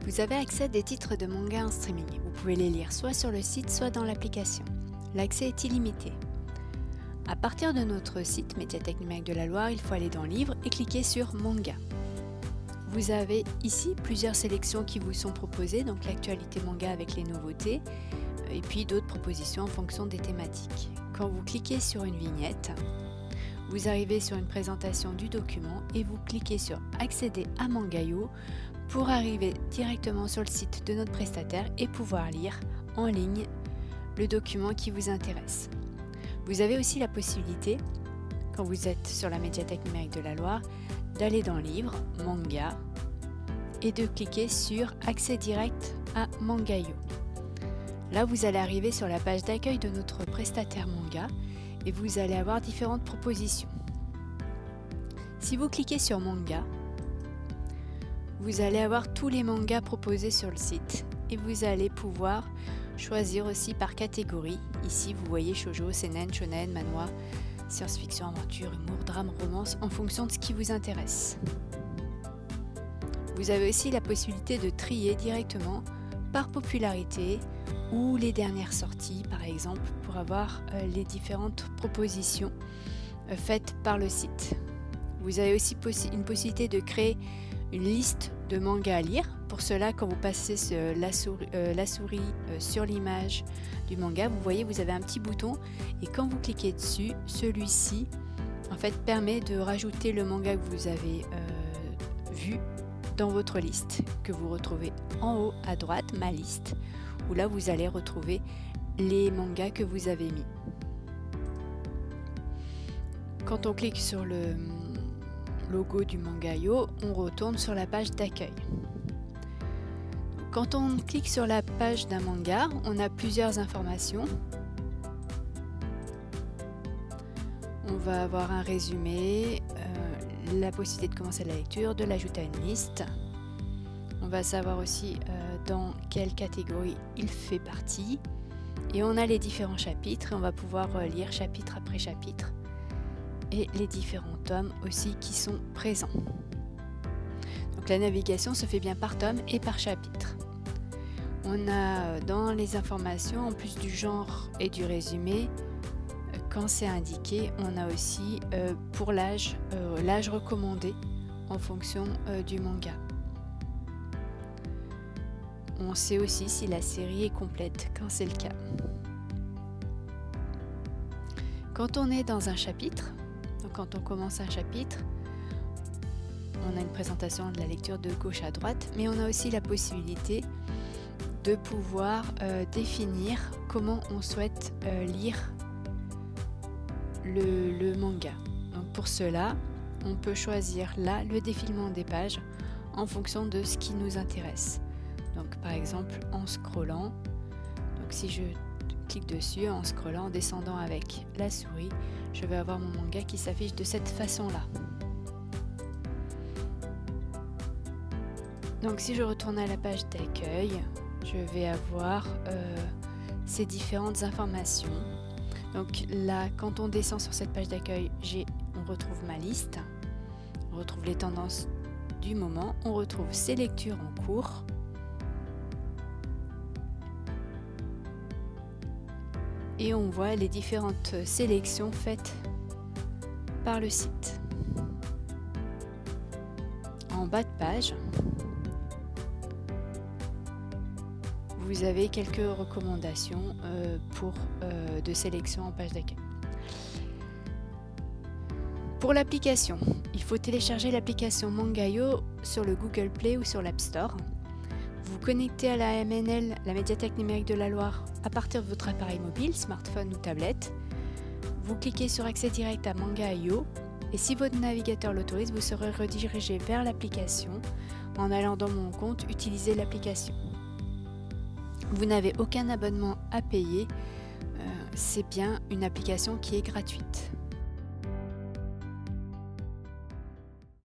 Vous avez accès à des titres de manga en streaming. Vous pouvez les lire soit sur le site, soit dans l'application. L'accès est illimité. À partir de notre site Médiathèque numérique de la Loire, il faut aller dans Livres et cliquer sur Manga. Vous avez ici plusieurs sélections qui vous sont proposées, donc l'actualité manga avec les nouveautés, et puis d'autres propositions en fonction des thématiques. Quand vous cliquez sur une vignette, vous arrivez sur une présentation du document et vous cliquez sur Accéder à Mangayo pour arriver directement sur le site de notre prestataire et pouvoir lire en ligne le document qui vous intéresse. Vous avez aussi la possibilité, quand vous êtes sur la médiathèque numérique de la Loire, d'aller dans Livres, Manga et de cliquer sur Accès direct à Mangayo. Là, vous allez arriver sur la page d'accueil de notre prestataire manga et vous allez avoir différentes propositions. Si vous cliquez sur Manga, vous allez avoir tous les mangas proposés sur le site et vous allez pouvoir choisir aussi par catégorie. Ici, vous voyez shoujo, seinen, shonen, manhwa, science-fiction, aventure, humour, drame, romance, en fonction de ce qui vous intéresse. Vous avez aussi la possibilité de trier directement par popularité ou les dernières sorties, par exemple, pour avoir les différentes propositions faites par le site. Vous avez aussi une possibilité de créer une liste de mangas à lire. Pour cela, quand vous passez la souris sur l'image du manga, vous voyez, vous avez un petit bouton et quand vous cliquez dessus, celui-ci en fait permet de rajouter le manga que vous avez vu dans votre liste, que vous retrouvez en haut à droite, ma liste, où là vous allez retrouver les mangas que vous avez mis. Quand on clique sur le logo du Mangayo, on retourne sur la page d'accueil. Quand on clique sur la page d'un manga, on a plusieurs informations. On va avoir un résumé, la possibilité de commencer la lecture, de l'ajouter à une liste. On va savoir aussi dans quelle catégorie il fait partie. Et on a les différents chapitres et on va pouvoir lire chapitre après chapitre. Et les différents tomes aussi qui sont présents. Donc la navigation se fait bien par tome et par chapitre. On a dans les informations, en plus du genre et du résumé, quand c'est indiqué, on a aussi pour l'âge recommandé en fonction du manga. On sait aussi si la série est complète quand c'est le cas. Quand on est dans un chapitre, donc quand on commence un chapitre, on a une présentation de la lecture de gauche à droite, mais on a aussi la possibilité de pouvoir définir comment on souhaite lire le manga. Donc pour cela, on peut choisir là le défilement des pages en fonction de ce qui nous intéresse. Donc par exemple en scrollant, donc si je clique dessus, en scrollant, en descendant avec la souris, je vais avoir mon manga qui s'affiche de cette façon-là. Donc si je retourne à la page d'accueil, je vais avoir ces différentes informations. Donc là, quand on descend sur cette page d'accueil, on retrouve ma liste, on retrouve les tendances du moment, on retrouve ses lectures en cours. Et on voit les différentes sélections faites par le site. En bas de page, vous avez quelques recommandations de sélection en page d'accueil. Pour l'application, il faut télécharger l'application Mangayo sur le Google Play ou sur l'App Store. Vous connectez à la MNL, la médiathèque numérique de la Loire, à partir de votre appareil mobile, smartphone ou tablette. Vous cliquez sur Accès direct à Mangayo et si votre navigateur l'autorise, vous serez redirigé vers l'application en allant dans Mon compte, utiliser l'application. Vous n'avez aucun abonnement à payer, c'est bien une application qui est gratuite.